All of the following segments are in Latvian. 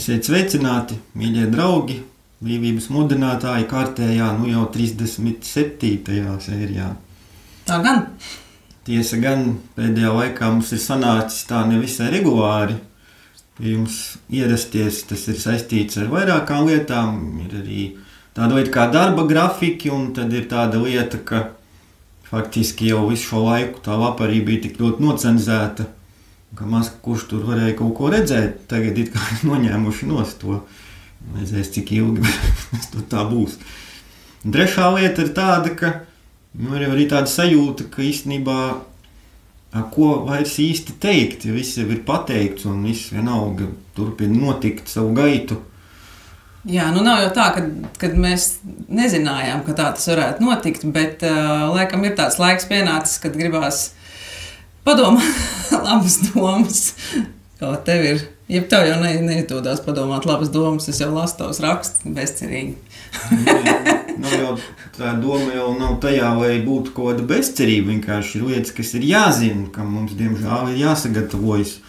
Esiet sveicināti, mīļie draugi, brīvības mudinātāji kārtējā, nu jau 37. sērijā. Tā gan. Tiesa gan, pēdējā laikā mums ir sanācis tā nevisai regulāri. Pie jums ierasties, tas ir saistīts ar vairākām lietām. Ir arī tāda lieta kā darba grafiki, un tad ir tāda lieta, ka faktiski jau visu šo laiku tā lapa arī bija tik ļoti nocenzēta, ka maz kurš tur varēja kaut ko redzēt. Tagad ir kā noņēmuši nost to. Nezinu, cik ilgi tur tā būs. Un trešā lieta ir tāda, ka ir arī tāda sajūta, ka īstenībā ko vairs īsti teikt, ja viss jau ir pateikts un viss vienalga turpina notikt savu gaitu. Jā, nu nav jau tā, kad mēs nezinājām, ka tā tas varētu notikt, bet laikam ir tāds laiks pienācis, kad gribās padomāt labas domas, kā tev ir. Ja tev jau neizdodas padomāt labas domas, es jau lasu tavus rakstus bezcerīgi. Tā doma jau nav tajā, lai būtu kaut kāda bezcerība. Vienkārši ir lietas, kas ir jāzina, kam mums, diemžēl, ir jāsagatavojas.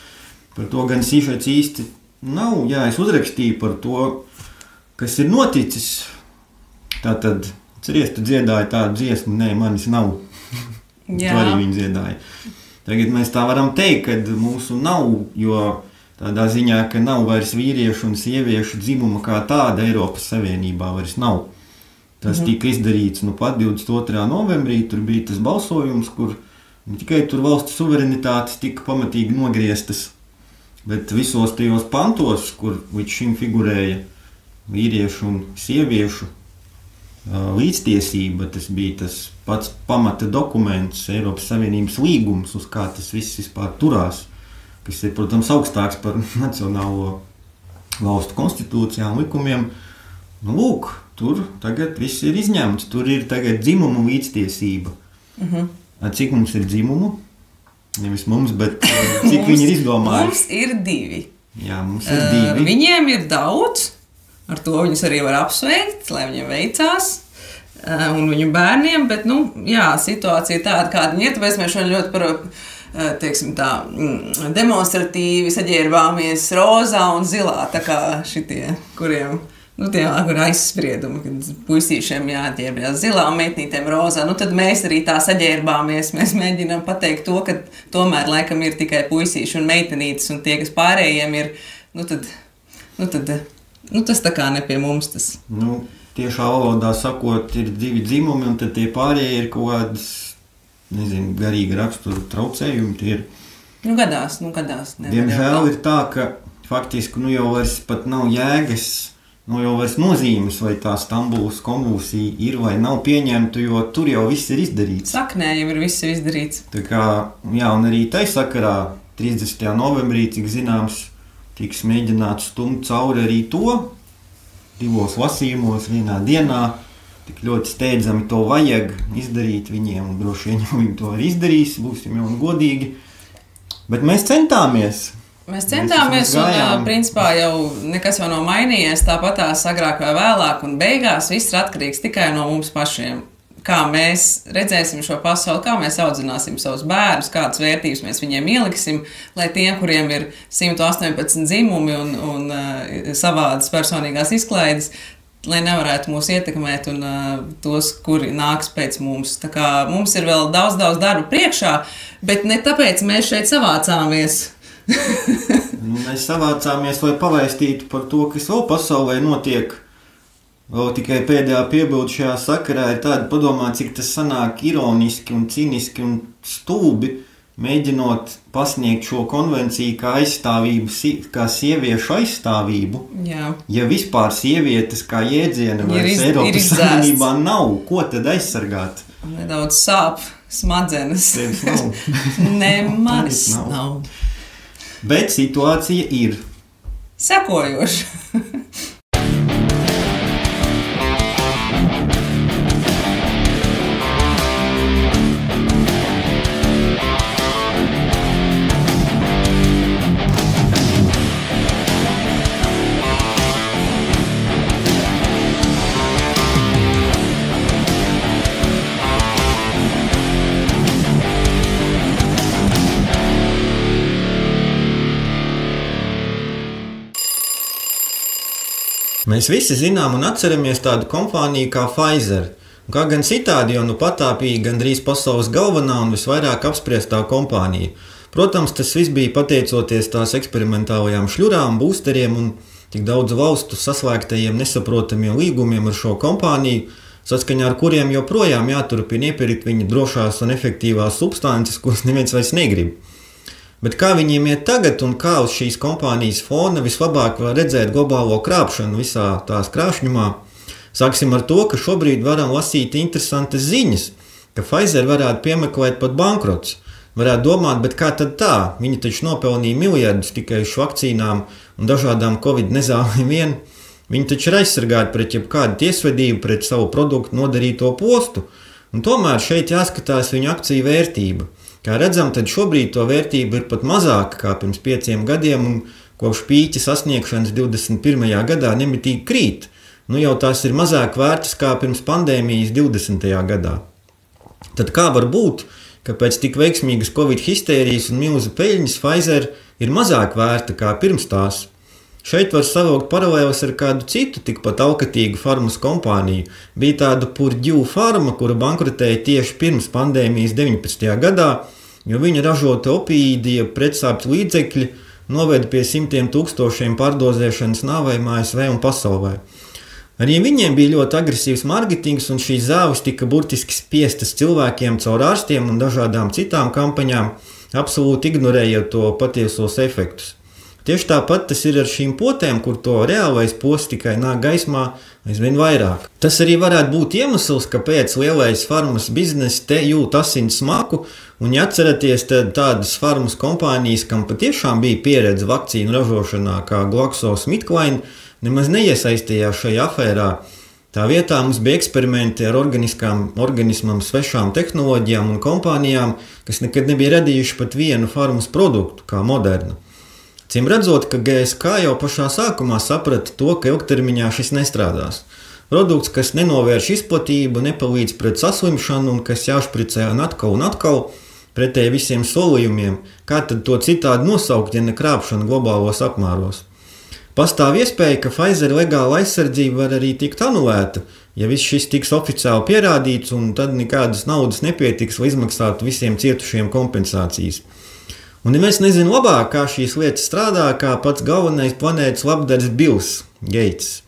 Par to gan sižets īsti nav. Jā, es uzrakstīju par to, kas ir noticis. Tātad, ceries, tu dziedāji tādu dziesmu, nē, manis nav. Tu arī viņu dziedāji. Tagad mēs tā varam teikt, ka mūsu nav, jo tādā ziņā, ka nav vairs vīriešu un sieviešu dzimuma kā tāda Eiropas Savienībā vairs nav. Tas tika izdarīts pat 22. novembrī, tur bija tas balsojums, kur ne tikai tur valsts suverenitātes tika pamatīgi nogrieztas, bet visos tajos pantos, kur līdz šim figurēja vīriešu un sieviešu līdztiesība, tas bija tas pats pamata dokuments, Eiropas Savienības līgums, uz kā tas viss vispār turās, kas ir, protams, augstāks par nacionālo valstu konstitūcijām, likumiem. Nu, lūk, tur tagad viss ir izņemts, tur ir tagad dzimumu līdztiesība. Cik mums ir dzimumu? Nevis mums, bet cik viņi ir izdomājuši? Mums ir 2. Jā, mums ir 2. Viņiem ir daudz, ar to viņus arī var apsveikt, lai viņiem veicās, un viņu bērniem, bet, situācija tāda, kāda viņa ir, tāpēc mēs šodien ļoti demonstratīvi saģērbāmies rozā un zilā, tā kā šitie, kuriem, kur aizspriedumi, kad puisīšiem jāģērbjās zilā un meitnītēm rozā, tad mēs arī tā saģērbāmies, mēs mēģinām pateikt to, ka tomēr laikam ir tikai puisīši un meitenītes, un tie, kas pārējiem ir, tas tā kā ne pie mums tas. Tiešā valodā sakot, ir 2 dzimumi, un tad tie pārējie ir kaut kādas, garīga rakstura traucējumi. Tie ir. Gadās. Diemžēl ir tā, ka faktiski jau vairs pat nav jēgas, jau vairs nozīmes, vai tā Stambulas konvulsija ir vai nav pieņemta, jo tur jau viss ir izdarīts. Saknē jau ir viss izdarīts. Tā kā, un arī tai sakarā 30. novembrī, cik zināms, tiks mēģināts stumt cauri arī to 2 lasījumos vienā dienā. Tik ļoti steidzami to vajag izdarīt viņiem, un droši vien jau viņi to arī izdarīs, būsim jau godīgi. Bet mēs centāmies. Mēs centāmies, un principā jau nekas jau nav mainījies, tāpatās agrāk vai vēlāk, un beigās viss ir atkarīgs tikai no mums pašiem. Kā mēs redzēsim šo pasauli, kā mēs audzināsim savus bērnus, kādas vērtības mēs viņiem ieliksim, lai tie, kuriem ir 118 dzimumi un savādas personīgās izklaides, lai nevarētu mūs ietekmēt un tos, kuri nāks pēc mums. Tā kā mums ir vēl daudz darba priekšā, bet ne tāpēc mēs šeit savācāmies. Mēs savācāmies, lai pavēstītu par to, kas vēl pasaulē notiek. Vēl tikai pēdējā piebilde šajā sakarā ir tāda padomāt, cik tas sanāk ironiski un ciniski un stulbi, mēģinot pasniegt šo konvenciju kā aizstāvību, kā sieviešu aizstāvību. Jā. Ja vispār sievietes kā jēdziena vairs Eiropas Savienībā nav, ko tad aizsargāt? Nedaudz sāp smadzenes. Tevis nav. Ne, manis nav. Bet situācija ir sekojoša. Mēs visi zinām un atceramies tādu kompāniju kā Pfizer. Kā gan citādi, jo nu pat tā bija gandrīz pasaules galvenā un visvairāk apspriestā kompānija. Protams, tas viss bija pateicoties tās eksperimentālajām šļurām, būsteriem un tik daudz valstu saslēgtajiem nesaprotamiem līgumiem ar šo kompāniju, saskaņā ar kuriem joprojām jāturpina iepirkt viņa drošās un efektīvās substances, kuras neviens vairs negrib. Bet kā viņiem iet tagad un kā uz šīs kompānijas fona vislabāk var redzēt globālo krāpšanu visā tās krāšņumā? Sāksim ar to, ka šobrīd varam lasīt interesantas ziņas, ka Pfizer varētu piemeklēt pat bankrots. Varētu domāt, bet kā tad tā? Viņi taču nopelnīja miljardus tikai uz vakcīnām un dažādām Covid nezālēm vien. Viņi taču ir aizsargāti pret jebkādu tiesvedību, pret savu produktu nodarīto postu. Un tomēr šeit jāskatās viņu akciju vērtība. Kā redzam, tad šobrīd to vērtība ir pat mazāka kā pirms 5 gadiem un kopš pīķa sasniegšanas 21. gadā nemitīgi krīt. Nu jau tās ir mazāk vērtas kā pirms pandēmijas 20. gadā. Tad kā var būt, ka pēc tik veiksmīgas Covid histērijas un milzu peļņas Pfizer ir mazāk vērta kā pirms tās? Šeit var savilkt paralēles ar kādu citu tikpat alkatīgu farmas kompāniju. Bija tāda Purdue Pharma, kura bankrotēja tieši pirms pandēmijas 19. gadā, jo viņa ražota opīdi, pretsāpju līdzekļi noveda pie 100 000 pārdozēšanas nāvējumā ASV un pasaulē. Arī viņiem bija ļoti agresīvs mārketings, un šīs zāles tika burtiski spiestas cilvēkiem caur ārstiem un dažādām citām kampaņām, absolūti ignorējot to patiesos efektus. Tieši tāpat tas ir ar šīm potēm, kur to reālais posts tikai nāk gaismā aizvien vairāk. Tas arī varētu būt iemesls, kāpēc lielais farmas bizness te jūt asins smaku, un ja atceraties, tad tādas farmas kompānijas, kam patiešām bija pieredze vakcīnu ražošanā, kā GlaxoSmithKline, nemaz neiesaistījās šajā afērā. Tā vietā mums bija eksperimenti ar organismam svešām tehnoloģijām un kompānijām, kas nekad nebija radījuši pat vienu farmas produktu, kā Moderna. Cim redzot, ka GSK jau pašā sākumā saprata to, ka ilgtermiņā šis nestrādās. Produkts, kas nenovērš izplatību, nepalīdz pret saslimšanu un kas jāšpricē un atkal, pretēji visiem solījumiem, kā tad to citādi nosaukt, ja ne krāpšana globālos apmēros. Pastāv iespēja, ka Pfizer legāla aizsardzība var arī tikt anulēta, ja viss šis tiks oficiāli pierādīts, un tad nekādas naudas nepietiks, lai izmaksātu visiem cietušiem kompensācijas. Un neviens nezina labāk, kā šīs lietas strādā, kā pats galvenais planētas labdars Bills Gates.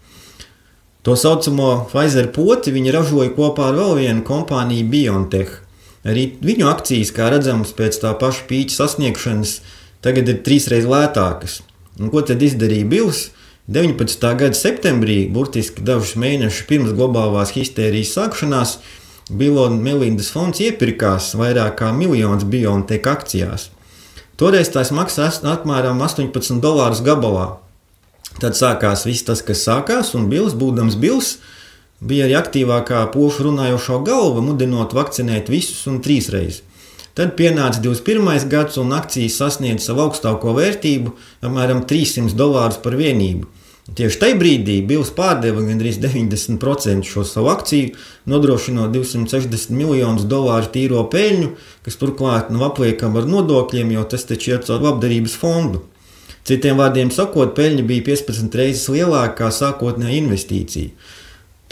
To saucamo Pfizer poti viņi ražoja kopā ar vēl vienu kompāniju BioNTech. Arī viņu akcijas, kā redzams, pēc tā paša pīķa sasniegšanas tagad ir 3 reizes lētākas. Un ko tad izdarīja Bills? 19. gada septembrī, burtiski dažus mēnešus pirms globālās histērijas sākšanās, Bill un Melindas fonds iepirkās vairāk kā 1 miljons BioNTech akcijās. Toreiz tās maksā apmēram $18 gabalā. Tad sākās viss tas, kas sākās, un Bills, būdams Bills, bija arī aktīvākā pošu runājošo galva, mudinot vakcinēt visus un 3 reizes. Tad pienāca 21. gads, un akcijas sasniedza savu augstāko vērtību, apmēram $300 par vienību. Tieši tajā brīdī Bills pārdeva gandrīz 90% šo savu akciju, nodrošinot $260 miljonus tīro peļņu, kas turklāt nav apliekama ar nodokļiem, jo tas taču iet caur labdarības fondu. Citiem vārdiem sakot, peļņa bija 15 reizes lielāka kā sākotnējā investīcija.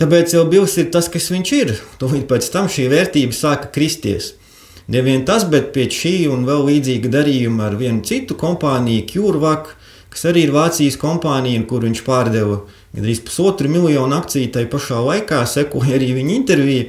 Tāpēc jau Bills ir tas, kas viņš ir. Tūlīt pēc tam šī vērtība sāka kristies. Nevien tas, bet pēc šī un vēl līdzīga darījuma ar vienu citu kompāniju, CureVac, kas arī ir Vācijas kompānija, kur viņš pārdeva gandrīz 1,5 miljonu akciju, tai pašā laikā sekoja arī viņa intervija,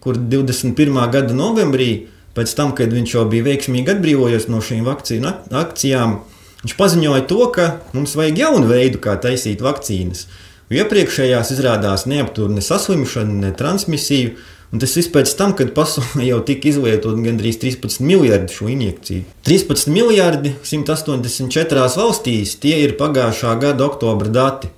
kur 21. gada novembrī, pēc tam, kad viņš jau bija veiksmīgi atbrīvojies no šīm vakcīnu akcijām, viņš paziņoja to, ka mums vajag jaunu veidu, kā taisīt vakcīnas. Iepriekšējās izrādās neaptur ne saslimšanu, ne transmisiju, un tas viss pēc tam, kad pasaulē jau tika izlietot gandrīz 13 miljardi šo injekciju. 13 miljardi 184 valstīs, tie ir pagājušā gada oktobra dati.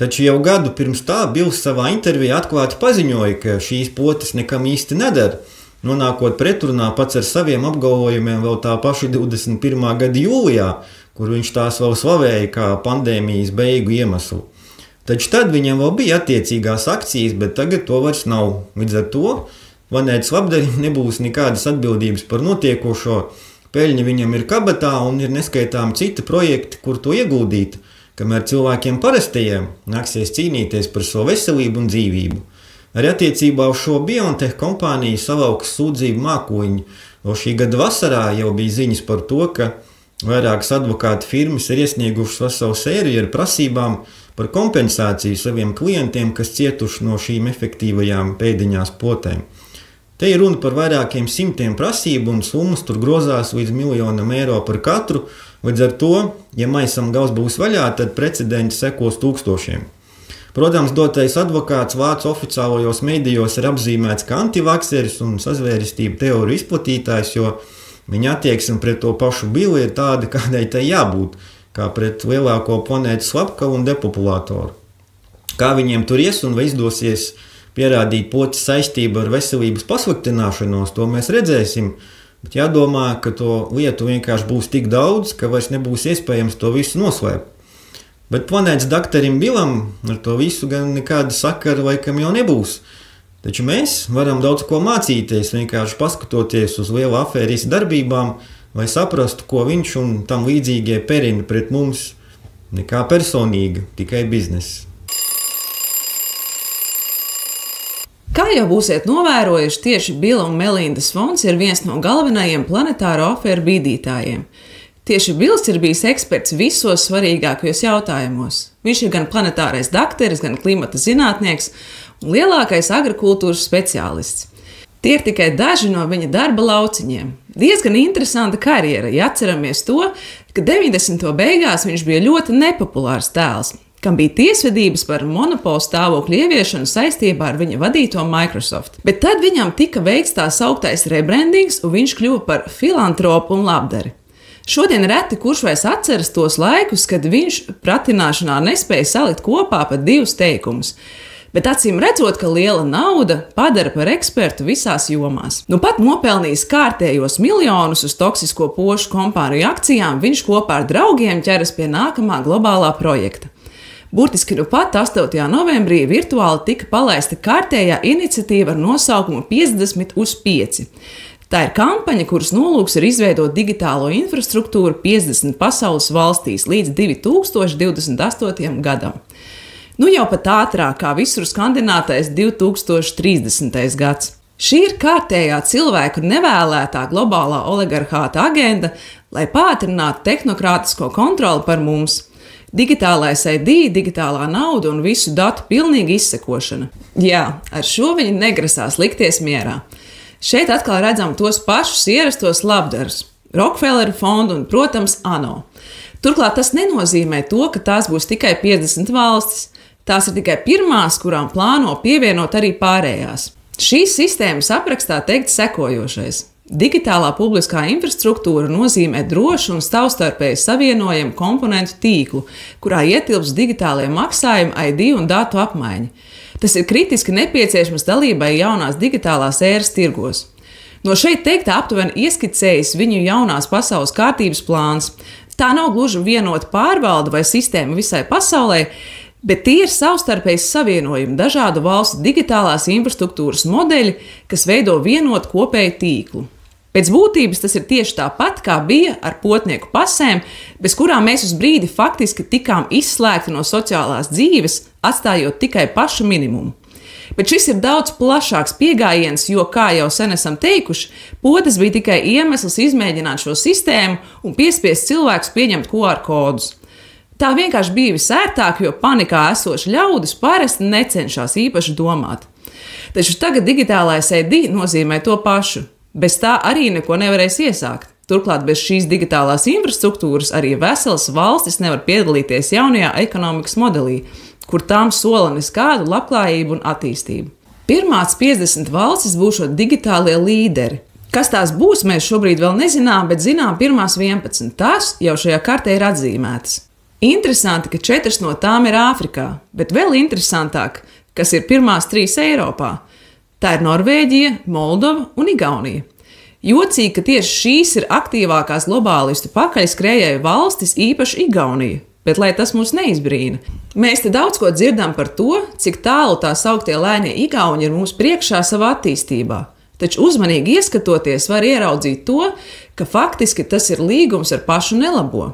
Taču jau gadu pirms tā Bills savā intervijā atklāti paziņoja, ka šīs potes nekam īsti nedara, nonākot pretrunā pats ar saviem apgalvojumiem vēl tā paša 21. gada jūlijā, kur viņš tās vēl slavēja kā pandēmijas beigu iemeslu. Taču tad viņam vēl bija attiecīgās akcijas, bet tagad to vairs nav. Līdz ar to planētas labdarim nebūs nekādas atbildības par notiekošo, peļņa viņam ir kabatā un ir neskaitām citi projekti, kur to ieguldīt, kamēr cilvēkiem parastajiem nāksies cīnīties par savu veselību un dzīvību. Arī attiecībā uz šo BioNTech kompāniju savaukas sūdzību mākoņi. Vēl šī gada vasarā jau bija ziņas par to, ka vairākas advokātu firmas ir iesniegušas veselu sēriju ar prasībām par kompensāciju saviem klientiem, kas cietuši no šīm efektīvajām pēdiņās potēm. Te ir runa par vairākiem simtiem prasību un summas tur grozās līdz €1 par katru. Līdz ar to, ja maisam gals būs vaļā, tad precedenti sekos tūkstošiem. Protams, dotais advokāts Vācu oficiālajos medijos ir apzīmēts kā antivakseris un sazvērestību teoriju izplatītājs, jo viņa attieksme pret to pašu Billi ir tāda, kādai tai jābūt, kā pret lielāko planētas slepkavu un depopulātoru. Kā viņiem tur ies un vai izdosies pierādīt potes saistību ar veselības pasliktināšanos, to mēs redzēsim, bet jādomā, ka to lietu vienkārši būs tik daudz, ka vairs nebūs iespējams to visu noslēpt. Bet planētas doktorim Billam ar to visu gan nekāda sakara laikam jau nebūs. Taču mēs varam daudz ko mācīties, vienkārši paskatoties uz lielu afēristu darbībām, lai saprastu, ko viņš un tam līdzīgie perina pret mums nekā personīga, tikai biznesa. Kā jau būsiet novērojuši, tieši Billa un Melindas fonds ir viens no galvenajiem planetāro afēru bīdītājiem. Tieši Bills ir bijis eksperts visos svarīgākajos jautājumos. Viņš ir gan planetārais dakteris, gan klimata zinātnieks un lielākais agrikultūras speciālists. Tie ir tikai daži no viņa darba lauciņiem. Diezgan interesanta karjera, ja atceramies to, ka 90. beigās viņš bija ļoti nepopulārs tēls, kam bija tiesvedības par monopolu stāvokļu ieviešanu saistībā ar viņa vadīto Microsoft. Bet tad viņam tika veikts tā sauktais rebrandings, un viņš kļuva par filantropu un labdari. Šodien reti kurš vairs atceras tos laikus, kad viņš pratināšanā nespēja salikt kopā pat divus teikumus. Bet acīm redzot, ka liela nauda padara par ekspertu visās jomās. Nu pat nopelnījis kārtējos miljonus uz toksisko pošu kompāniju akcijām, viņš kopā ar draugiem ķeras pie nākamā globālā projekta. Burtiski nu pat 8. novembrī virtuāli tika palaista kārtējā iniciatīva ar nosaukumu 50/5. Tā ir kampaņa, kuras nolūks ir izveidot digitālo infrastruktūru 50 pasaules valstīs līdz 2028. gadam. Nu jau pat ātrāk kā visur skandinātais 2030. gads. Šī ir kārtējā cilvēku nevēlētā globālā oligarhāta agenda, lai pātrinātu tehnokrātisko kontroli par mums. Digitālais ID, digitālā nauda un visu datu pilnīga izsekošana. Jā, ar šo viņi negrasās likties mierā. Šeit atkal redzam tos pašus ierastos labdarus – Rockefeller fondu un, protams, ANO. Turklāt tas nenozīmē to, ka tās būs tikai 50 valstis. Tās ir tikai pirmās, kurām plāno pievienot arī pārējās. Šīs sistēmas aprakstā teikt sekojošais. Digitālā publiskā infrastruktūra nozīmē drošu un savstarpēji savienojamu komponentu tīklu, kurā ietilps digitālie maksājumi, ID un datu apmaiņa. Tas ir kritiski nepieciešams dalībai jaunās digitālās ēras tirgos. No šeit teiktā aptuveni ieskicējis viņu jaunās pasaules kārtības plāns. Tā nav gluži vienota pārvalde vai sistēma visai pasaulē, bet tie ir savstarpēji savienojumi, dažādu valstu digitālās infrastruktūras modeļi, kas veido vienotu kopēju tīklu. Pēc būtības tas ir tieši tāpat, kā bija ar potnieku pasēm, bez kurām mēs uz brīdi faktiski tikām izslēgti no sociālās dzīves, atstājot tikai pašu minimumu. Bet šis ir daudz plašāks pieejams, jo, kā jau sen esam teikuši, potes bija tikai iemesls izmēģināt šo sistēmu un piespiest cilvēkus pieņemt QR kodus. Tā vienkārši bija visērtāk, jo panikā esoši ļaudis parasti necenšas īpaši domāt. Taču tagad digitālais ID nozīmē to pašu. Bez tā arī neko nevarēs iesākt. Turklāt bez šīs digitālās infrastruktūras arī veselas valstis nevar piedalīties jaunajā ekonomikas modelī, kur tām sola neskādu labklājību un attīstību. Pirmās 50 valstis būs digitālie līderi. Kas tās būs, mēs šobrīd vēl nezinām, bet zinām pirmās 11. Tās jau šajā kartē ir atzīmētas. Interesanti, ka 4 no tām ir Āfrikā, bet vēl interesantāk, kas ir pirmās 3 Eiropā. Tā ir Norvēģija, Moldova un Igaunija. Jocīgi, ka tieši šīs ir aktīvākās globālistu pakaļskrējēju valstis, īpaši Igaunija, bet lai tas mūs neizbrīna. Mēs te daudz ko dzirdam par to, cik tālu tā sauktie lēnie Igauni ir mums priekšā savā attīstībā. Taču uzmanīgi ieskatoties var ieraudzīt to, ka faktiski tas ir līgums ar pašu nelabo.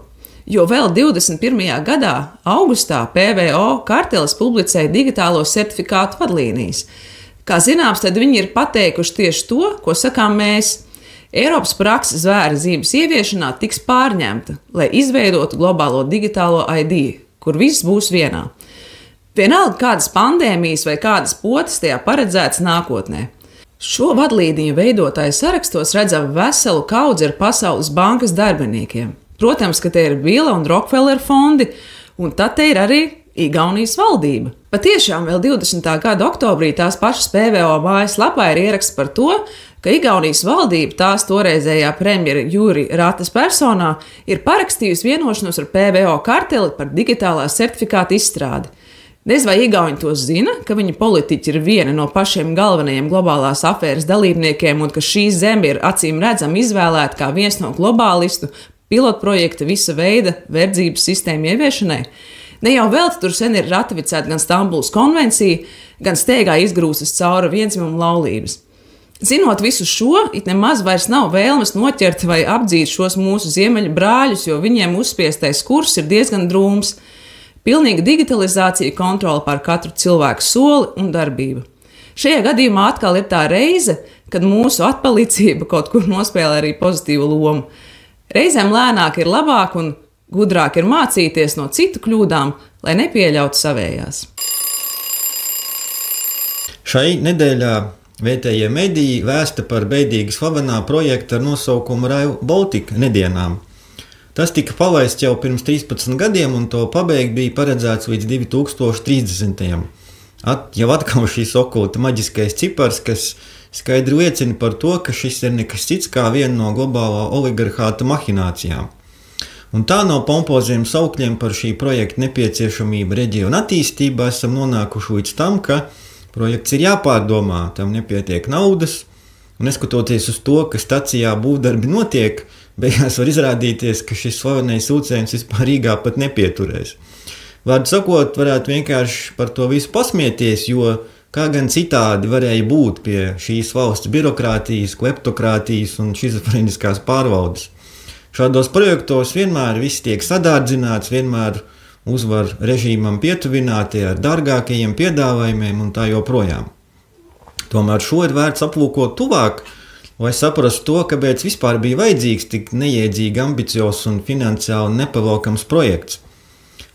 jo vēl 21. gadā, augustā, PVO kartelis publicēja digitālo certifikātu vadlīnijas. Kā zināms, tad viņi ir pateikuši tieši to, ko sakām mēs. Eiropas prakse zvēra zīmes ieviešanā tiks pārņemta, lai izveidotu globālo digitālo ID, kur viss būs vienā. Vienalga, kādas pandēmijas vai kādas potes tajā paredzētas nākotnē. Šo vadlīniju veidotāju sarakstos redzam veselu kaudzi ar Pasaules bankas darbiniekiem. Protams, ka te ir Billa un Rockefeller fondi, un tad te ir arī Igaunijas valdība. Patiešām vēl 20. gada oktobrī tās pašas PVO mājaslapā ir ieraksts par to, ka Igaunijas valdība tās toreizējā premjera Juri Ratas personā ir parakstījusi vienošanos ar PVO karteli par digitālā certifikāta izstrādi. Nez vai Igauni to zina, ka viņa politiķi ir viena no pašiem galvenajiem globālās afēras dalībniekiem un ka šī zeme ir acīm redzami izvēlēta kā viens no globālistu pilotprojekta visa veida verdzības sistēmu ieviešanai. Ne jau velti tur sen ir ratificēta gan Stambulas konvencija, gan steigā izgrūstas cauri vienzimuma laulības. Zinot visu šo, it nemaz vairs nav vēlmes noķert vai apdzīt šos mūsu ziemeļu brāļus, jo viņiem uzspiestais kurs ir diezgan drūms. Pilnīga digitalizācija, kontrole pār katru cilvēku soli un darbību. Šajā gadījumā atkal ir tā reize, kad mūsu atpalicība kaut kur nospēlē arī pozitīvu lomu. Reizēm lēnāk ir labāk un gudrāk ir mācīties no citu kļūdām, lai nepieļautu savējās. Šai nedēļā vietējie mediji vēsta par beidīgi slavenā projekta ar nosaukumu Rail Baltica nedienām. Tas tika palaists jau pirms 13 gadiem, un to pabeigt bija paredzēts līdz 2030. Jau atkal šīs okulta maģiskais cipars, kas skaidri liecina par to, ka šis ir nekas cits kā viena no globālā oligarhāta mahinācijām. Un tā no pompoziem saukļiem par šī projekta nepieciešamību reģiona attīstībā esam nonākuši līdz tam, ka projekts ir jāpārdomā, tam nepietiek naudas, un neskatoties uz to, ka stacijā būvdarbi notiek, beigās var izrādīties, ka šis slavenais vilciens vispār Rīgā pat nepieturēs. Vārdu sakot, varētu vienkārši par to visu pasmieties, jo kā gan citādi varēja būt pie šīs valsts birokrātijas, kleptokrātijas un šizofreniskās pārvaldes. Šādos projektos vienmēr viss tiek sadārdzināts, vienmēr uzvar režīmam pietuvinātie ar dārgākajiem piedāvājumiem un tā joprojām. Tomēr šo ir vērts aplūkot tuvāk, lai saprastu to, kāpēc vispār bija vajadzīgs tik neiedzīgi ambiciozs un finansiāli nepavalkams projekts.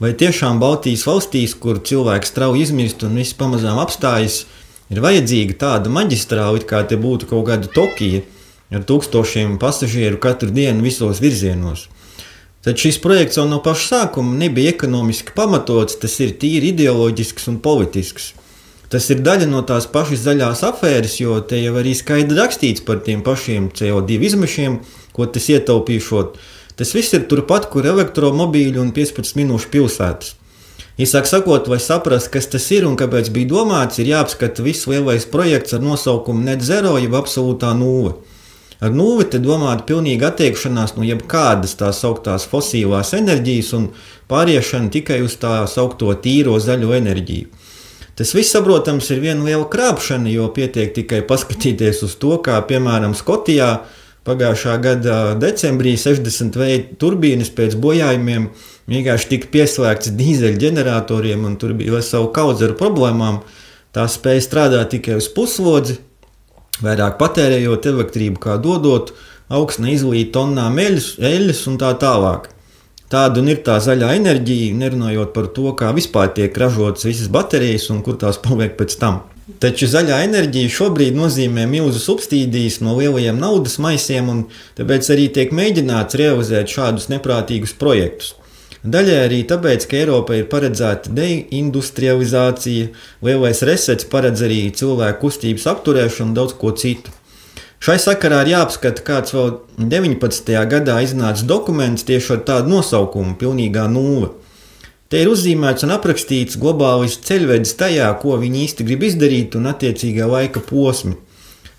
Vai tiešām Baltijas valstīs, kur cilvēks strauji izmirst un viss pamazām apstājas, ir vajadzīga tāda maģistrāla, it kā te būtu kaut kāda Tokija, ar tūkstošiem pasažieru katru dienu visos virzienos. Tad šis projekts jau no paša sākuma nebija ekonomiski pamatots, tas ir tīri ideoloģisks un politisks. Tas ir daļa no tās pašas zaļās afēras, jo te jau arī skaidri rakstīts par tiem pašiem CO2 izmešiem, ko tas ietaupīšot. Tas viss ir turpat, kur elektromobīļi un 15 minūšu pilsētas. Īsāk sakot, lai saprast, kas tas ir un kāpēc bija domāts, ir jāapskata viss lielais projekts ar nosaukumu Net Zero, jeb absolūtā nulle. Ar nulli te domāta pilnīga attiekšanās no jebkādas tās sauktās fosīlās enerģijas un pāriešana tikai uz tā saukto tīro zaļo enerģiju. Tas viss, saprotams, ir viena liela krāpšana, jo pietiek tikai paskatīties uz to, kā piemēram Skotijā pagājušā gada decembrī 60 veida turbīnas pēc bojājumiem vienkārši tika pieslēgts dīzeļģeneratoriem un tur bija vesela kaudze ar problēmām. Tās spēja strādāt tikai uz puslodzi, vairāk patērējot elektrību kā dodot, augsne izlīt tonnām eļļas un tā tālāk. Tāda un ir tā zaļā enerģija, nerunājot par to, kā vispār tiek ražotas visas baterijas un kur tās paliek pēc tam. Taču zaļā enerģija šobrīd nozīmē milzu subsīdijas no lielajiem naudas maisiem, un tāpēc arī tiek mēģināts realizēt šādus neprātīgus projektus. Daļai arī tāpēc, ka Eiropai ir paredzēta deindustrializācija, lielais resets paredz arī cilvēku kustības apturēšanu un daudz ko citu. Šai sakarā ir jāapskata, kāds vēl 19. gadā iznāca dokuments tieši ar tādu nosaukumu – pilnīgā nulle. Te ir uzzīmēts un aprakstīts globālis ceļvedis tajā, ko viņi īsti grib izdarīt un attiecīgā laika posmi.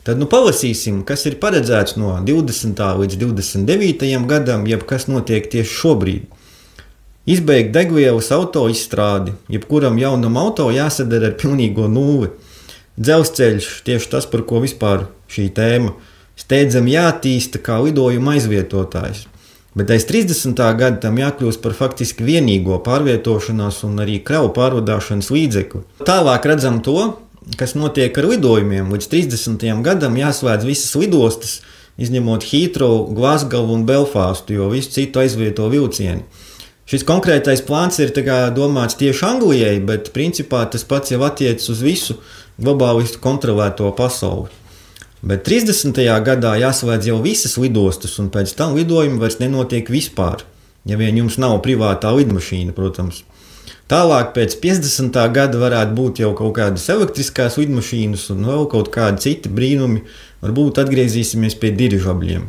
Tad palasīsim, kas ir paredzēts no 20. līdz 29. gadam, jeb kas notiek tieši šobrīd. Izbeigt degvielas auto izstrādi, jebkuram jaunam auto jāsadara ar pilnīgo nulli. Dzelzceļš, tieši tas, par ko vispār šī tēma, steidzami jātīsta kā lidojuma aizvietotājs. Bet aiz 30. gada tam jākļūst par faktiski vienīgo pārvietošanās un arī kravu pārvadāšanas līdzekli. Tālāk redzam to, kas notiek ar lidojumiem. Līdz 30. gadam jāslēdz visas lidostas, izņemot Heathrow, Glasgow un Belfastu, jo visu citu aizvieto vilcieni. Šis konkrētais plāns ir domāts tieši Anglijai, bet principā tas pats jau attiecas uz visu globālistu kontrolēto pasauli. Bet 30. gadā jāslēdz jau visas lidostas, un pēc tam lidojumi vairs nenotiek vispār, ja vien jums nav privātā lidmašīna, protams. Tālāk pēc 50. gada varētu būt jau kaut kādas elektriskās lidmašīnas un vēl kaut kādi citi brīnumi, varbūt atgriezīsimies pie dirižabļiem.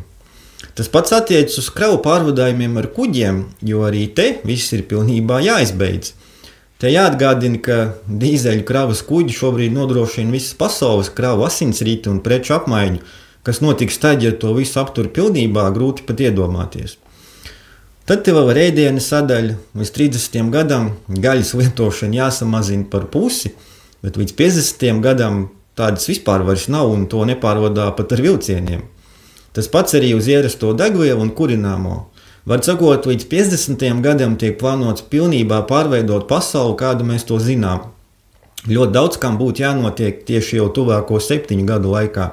Tas pats attiecas uz kravu pārvadājumiem ar kuģiem, jo arī te viss ir pilnībā jāizbeidz. Te jāatgādina, ka dīzeļu kravas kuģi šobrīd nodrošina visas pasaules kravu asinsriti un preču apmaiņu, kas notiks tad, ja to visu aptur pilnībā, grūti pat iedomāties. Tad te vēl ir ēdiena sadaļa. Līdz 30. gadam gaļas lietošana jāsamazina par pusi, bet līdz 50. gadam tādas vispār vairs nav un to nepārvadā pat ar vilcieniem. Tas pats arī uz ierasto degvielu un kurināmo. Var sakot, līdz 50. gadam tiek plānots pilnībā pārveidot pasauli, kādu mēs to zinām. Ļoti daudz kam būtu jānotiek tieši jau tuvāko 7 gadu laikā.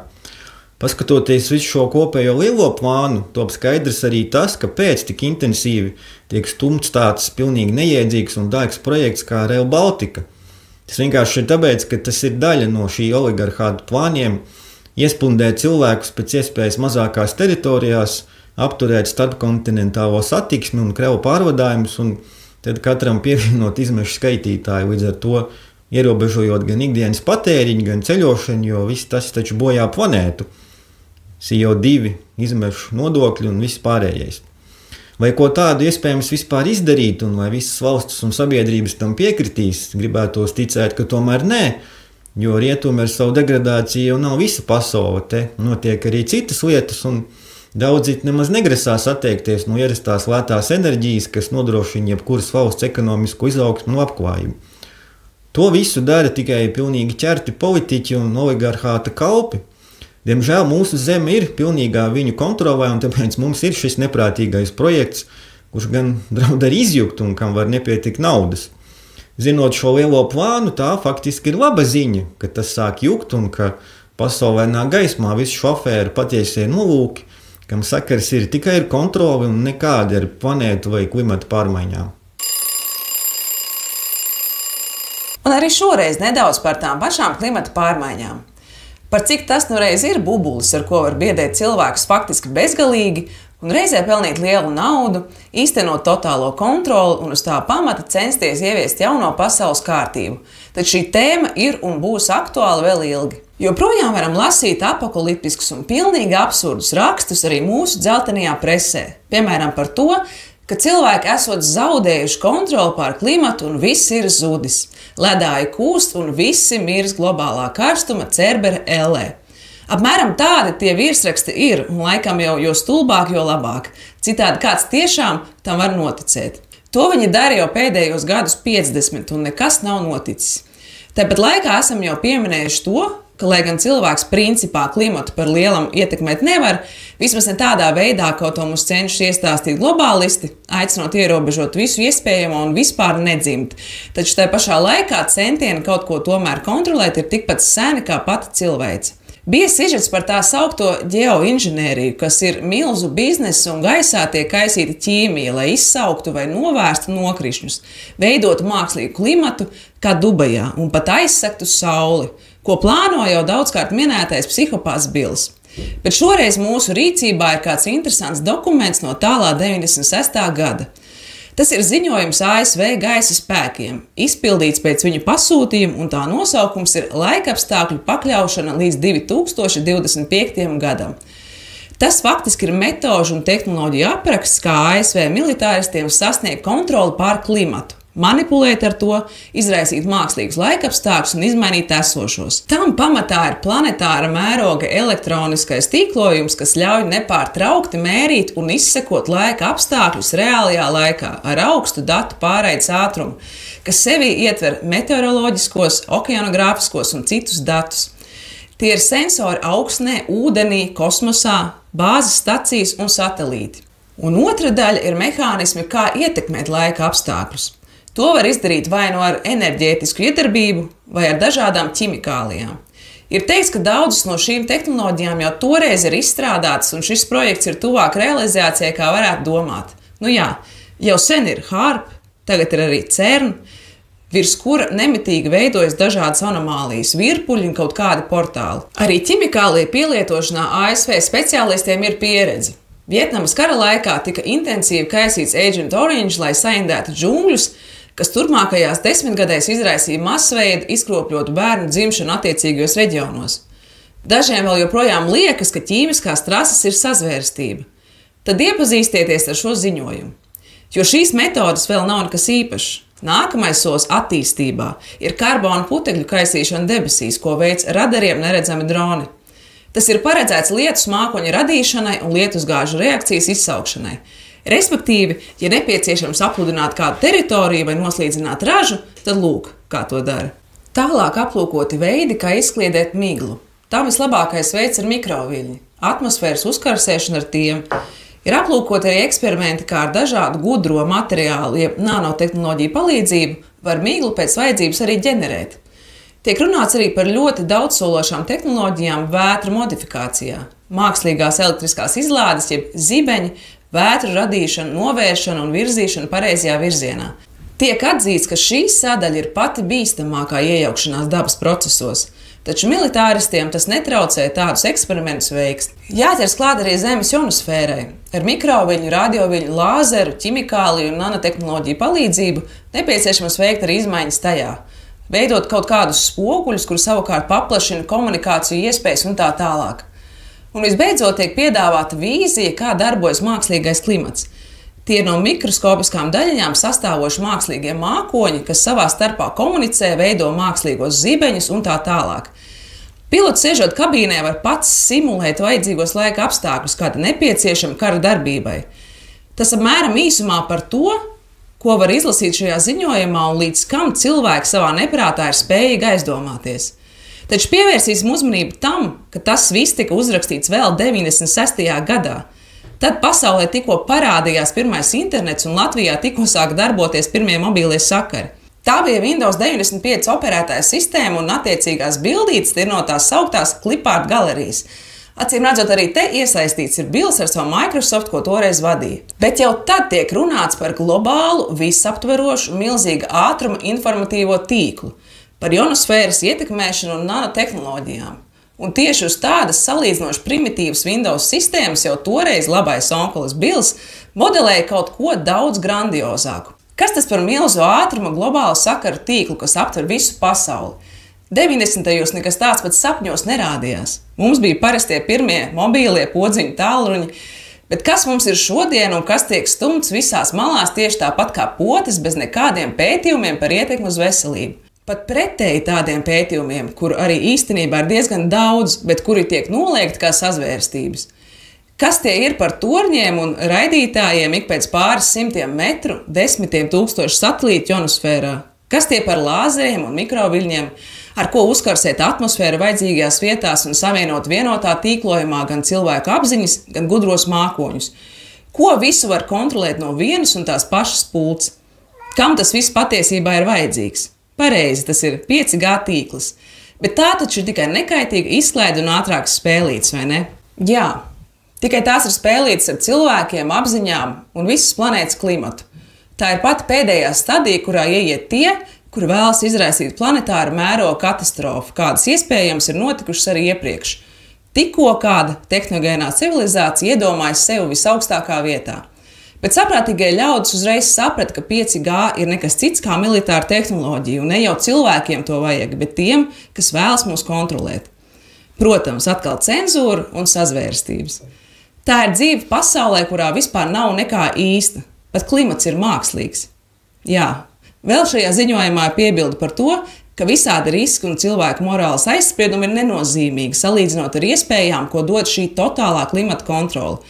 Paskatoties visu šo kopējo lielo plānu, top skaidrs arī tas, ka pēc tik intensīvi tiek stumts tāds pilnīgi neiedzīgs un dārgs projekts kā Rail Baltica. Tas vienkārši ir tāpēc, ka tas ir daļa no šī oligarhāta plāniem iespundēt cilvēkus pēc iespējas mazākās teritorijās, apturēt starpkontinentālo satiksmi un kravu pārvadājumus, un tad katram pievienot izmešu skaitītāju, līdz ar to ierobežojot gan ikdienas patēriņu, gan ceļošanu, jo viss tas taču bojā planētu. CO2, izmešu nodokļi un viss pārējais. Vai ko tādu iespējams vispār izdarīt, un vai visas valstis un sabiedrības tam piekritīs, gribētos ticēt, ka tomēr nē, jo rietumi ar savu degradāciju jau nav visa pasaule, te notiek arī citas lietas, un daudzi nemaz negrasās atteikties no ierastās lētās enerģijas, kas nodrošina jebkuras valsts ekonomisku izaugsmu un labklājību. To visu dara tikai pilnīgi ķerti politiķi un oligarhāta kalpi. Diemžēl mūsu zeme ir pilnīgā viņu kontrolē, un tāpēc mums ir šis neprātīgais projekts, kurš gan draud ar izjukt un kam var nepietikt naudas. Zinot šo lielo plānu, tā faktiski ir laba ziņa, ka tas sāk jukt un ka pasaulē nāk gaismā visu šo afēru patiesie nolūki, kam sakars ir tikai ar kontroli un nekādi ar planētu vai klimata pārmaiņām. Un arī šoreiz nedaudz par tām pašām klimata pārmaiņām. Par cik tas nu reiz ir bubulis, ar ko var biedēt cilvēkus faktiski bezgalīgi un reizē pelnīt lielu naudu, īstenot totālo kontroli un uz tā pamata censties ieviest jauno pasaules kārtību. Tad šī tēma ir un būs aktuāla vēl ilgi. Joprojām varam lasīt apokaliptiskus un pilnīgi absurdus rakstus arī mūsu dzeltenajā presē. Piemēram par to, ka cilvēki esot zaudējuši kontroli pār klimatu un viss ir zudis. Ledāji kūst un visi mirs globālā karstuma Cerbera ellē. Apmēram tādi tie virsraksti ir, un laikam jo stulbāk, jo labāk. Citādi kāds tiešām tam var noticēt. To viņi dara jau pēdējos gadus 50, un nekas nav noticis. Tāpat laikā esam jau pieminējuši to, ka, lai gan cilvēks principā klimatu par lielam ietekmēt nevar, vismaz ne tādā veidā, ko to mums cenšas iestāstīt globālisti, aicinot ierobežot visu iespējamo un vispār nedzimt. Taču tajā pašā laikā centieni kaut ko tomēr kontrolēt ir tikpat seni kā pati cilvēce. Bija sižets par tā saukto ģeoinženēriju, kas ir milzu biznesa un gaisā tiek kaisīta ķīmija, lai izsauktu vai novērstu nokrišņus, veidotu mākslīgu klimatu kā Dubajā un pat aizsegtu sauli, ko plāno jau daudzkārt minētais psihopāts Bills. Bet šoreiz mūsu rīcībā ir kāds interesants dokuments no tālā 96. gada. Tas ir ziņojums ASV gaisa spēkiem, izpildīts pēc viņu pasūtījuma, un tā nosaukums ir laikapstākļu pakļaušana līdz 2025. gadam. Tas faktiski ir metožu un tehnoloģiju apraksts, kā ASV militāristiem sasniegt kontroli pār klimatu, manipulēt ar to, izraisīt mākslīgus laikapstākļus un izmainīt esošos. Tam pamatā ir planetāra mēroga elektroniskais tīklojums, kas ļauj nepārtraukti mērīt un izsekot laika apstākļus reālajā laikā ar augstu datu pārraides ātrumu, kas sevī ietver meteoroloģiskos, okeanogrāfiskos un citus datus. Tie ir sensori augsnē, ūdenī, kosmosā, bāzes stacijas un satelīti. Un otra daļa ir mehānismi, kā ietekmēt laika apstākļus. To var izdarīt vai no ar enerģētisku iedarbību, vai ar dažādām ķimikālijām. Ir teikts, ka daudzas no šīm tehnoloģijām jau toreiz ir izstrādātas, un šis projekts ir tuvāk realizācijai, kā varētu domāt. Nu jā, jau sen ir HAARP, tagad ir arī CERN, virs kura nemitīgi veidojas dažādas anomālijas, virpuļi un kaut kādi portāli. Arī ķimikālija pielietošanā ASV speciālistiem ir pieredze. Vietnamas kara laikā tika intensīvi kaisīts Agent Orange, lai saindētu džungļus, kas turpmākajās 10 gadēs izraisīja masveida izkropļotu bērnu dzimšanu attiecīgajos reģionos. Dažiem vēl joprojām liekas, ka ķīmiskās trases ir sazvērstība. Tad iepazīstieties ar šo ziņojumu. Jo šīs metodas vēl nav nekas īpašs. Nākamais solis attīstībā ir karbona putekļu kaisīšana debesīs, ko veic radariem neredzami droni. Tas ir paredzēts lietus mākoņa radīšanai un lietusgāžu reakcijas izsaukšanai. Respektīvi, ja nepieciešams apludināt kādu teritoriju vai noslīdzināt ražu, tad lūk, kā to dara. Tālāk aplūkoti veidi, kā izkliedēt miglu. Tam vislabākais veids ir mikroviļņi, atmosfēras uzkarsēšana ar tiem. Ir aplūkoti arī eksperimenti, kā ar dažādu gudro materiālu, jeb nanotehnoloģiju palīdzību var miglu pēc vajadzības arī ģenerēt. Tiek runāts arī par ļoti daudzsološām tehnoloģijām vētra modifikācijā, mākslīgās elektriskās izlādes, jeb zibeņi, vētru radīšana, novēršana un virzīšana pareizajā virzienā. Tiek atzīts, ka šī sadaļa ir pati bīstamākā iejaukšanās dabas procesos, taču militāristiem tas netraucē tādus eksperimentus veikt. Jāķers klāt arī Zemes ionosfērai. Ar mikroviļņu, radioviļņu, lāzeru, ķimikāliju un nanotehnoloģiju palīdzību nepieciešams veikt arī izmaiņas tajā. Veidot kaut kādus spoguļus, kur savukārt paplašina komunikāciju iespējas un tā tālāk. Un visbeidzot tiek piedāvāta vīzija, kā darbojas mākslīgais klimats. Tie ir no mikroskopiskām daļiņām sastāvoši mākslīgie mākoņi, kas savā starpā komunicē, veido mākslīgos zibeņus un tā tālāk. Pilots sēžot kabīnē var pats simulēt vajadzīgos laika apstākļus, kādi nepieciešami kara darbībai. Tas apmēram īsumā par to, ko var izlasīt šajā ziņojumā un līdz kam cilvēks savā neprātā ir spējīgi aizdomāties. Taču pievērsīsim uzmanību tam, ka tas viss tika uzrakstīts vēl 96. gadā. Tad pasaulē tikko parādījās pirmais internets un Latvijā tikko sāka darboties pirmie mobīlie sakari. Tā bija Windows 95 operētāja sistēma un attiecīgās bildītes ir no tās sauktās clipart galerijas. Acīm redzot, arī te iesaistīts ir Bills ar savu Microsoft, ko toreiz vadīja. Bet jau tad tiek runāts par globālu, visaptverošu, milzīga ātruma informatīvo tīklu, par ionosfēras ietekmēšanu un nanotehnoloģijām. Un tieši uz tādas salīdzinoši primitīvas Windows sistēmas jau toreiz labais onkulis Bills modelēja kaut ko daudz grandiozāku. Kas tas par milzu ātruma globālu sakaru tīklu, kas aptver visu pasauli? 90. nekas tāds pat sapņos nerādījās. Mums bija parastie pirmie mobīlie podziņu tālruņi, bet kas mums ir šodien un kas tiek stumts visās malās tieši tāpat kā potes bez nekādiem pētījumiem par ietekmi uz veselību. Pat pretēji tādiem pētījumiem, kuru arī īstenībā ir diezgan daudz, bet kuri tiek noliegti kā sazvērstības. Kas tie ir par torņiem un raidītājiem ik pēc pāris simtiem metru, 10 000 satelītu ionosfērā? Kas tie par lāzeriem un mikroviļņiem, ar ko uzkarsēt atmosfēru vajadzīgajās vietās un savienot vienotā tīklojumā gan cilvēku apziņas, gan gudros mākoņus? Ko visu var kontrolēt no vienas un tās pašas pults? Kam tas viss patiesībā ir vajadzīgs? Pareizi, tas ir 5G tīkls. Bet tā taču ir tikai nekaitīga izklaide un ātrāks spēlītes, vai ne? Jā, tikai tās ir spēlītes ar cilvēkiem, apziņām un visas planētas klimatu. Tā ir pati pēdējā stadija, kurā ieiet tie, kuri vēlas izraisīt planetāru mēroga katastrofu, kādas iespējams ir notikušas arī iepriekš. Tikko kāda tehnogēnā civilizācija iedomājas sevi visaugstākā vietā. Bet saprātīgie ļaudis uzreiz saprata, ka 5G ir nekas cits kā militāra tehnoloģija, un ne jau cilvēkiem to vajag, bet tiem, kas vēlas mūs kontrolēt. Protams, atkal cenzūra un sazvērstības. Tā ir dzīve pasaulē, kurā vispār nav nekā īsta. Pat klimats ir mākslīgs. Jā, vēl šajā ziņojumā ir piebilde par to, ka visādi riski un cilvēku morāles aizspriedumi ir nenozīmīgi, salīdzinot ar iespējām, ko dod šī totālā klimata kontrole.